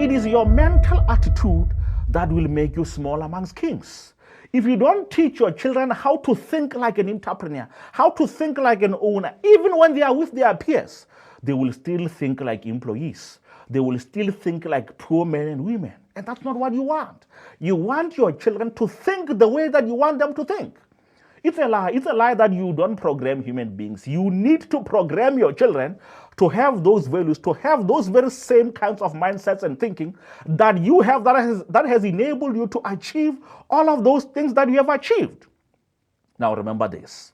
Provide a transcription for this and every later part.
It is your mental attitude that will make you small amongst kings. If you don't teach your children how to think like an entrepreneur, how to think like an owner, even when they are with their peers, they will still think like employees. They will still think like poor men and women. And that's not what you want. You want your children to think the way that you want them to think. It's a lie. It's a lie that you don't program human beings. You need to program your children to have those values, to have those very same kinds of mindsets and thinking that you have, that has enabled you to achieve all of those things that you have achieved. Now remember this,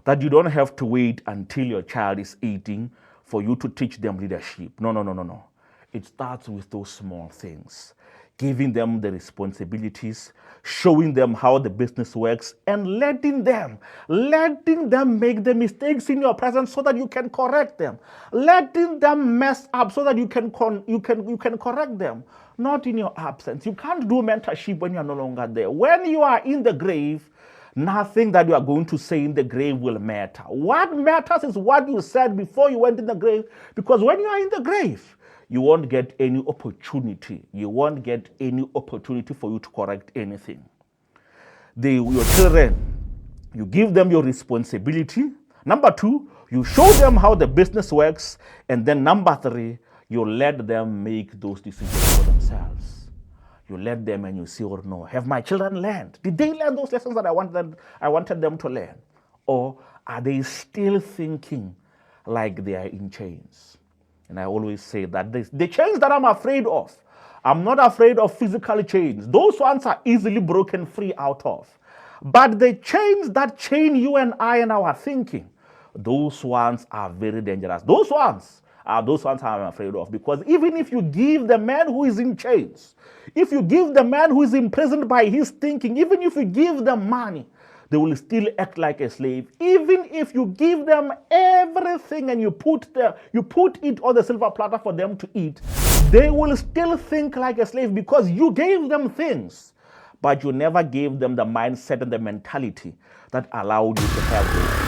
that you don't have to wait until your child is 18 for you to teach them leadership. No. It starts with those small things. Giving them the responsibilities, showing them how the business works, and letting them make the mistakes in your presence so that you can correct them. Letting them mess up so that you can correct them. Not in your absence. You can't do mentorship when you are no longer there. When you are in the grave, nothing that you are going to say in the grave will matter. What matters is what you said before you went in the grave, because when you are in the grave, you won't get any opportunity. You won't get any opportunity for you to correct anything. Your children, you give them your responsibility. Number 2, you show them how the business works. And then number 3, you let them make those decisions for themselves. You let them and you see, or no, have my children learned? Did they learn those lessons that I wanted them to learn? Or are they still thinking like they are in chains? And I always say that the chains that I'm afraid of, I'm not afraid of physical chains. Those ones are easily broken free out of. But the chains that chain you and I and our thinking, those ones are very dangerous. Those ones I'm afraid of. Because even if you give the man who is in chains, if you give the man who is imprisoned by his thinking, even if you give them money, they will still act like a slave. Even if you give them everything and you put it on the silver platter for them to eat, they will still think like a slave because you gave them things, but you never gave them the mindset and the mentality that allowed you to have those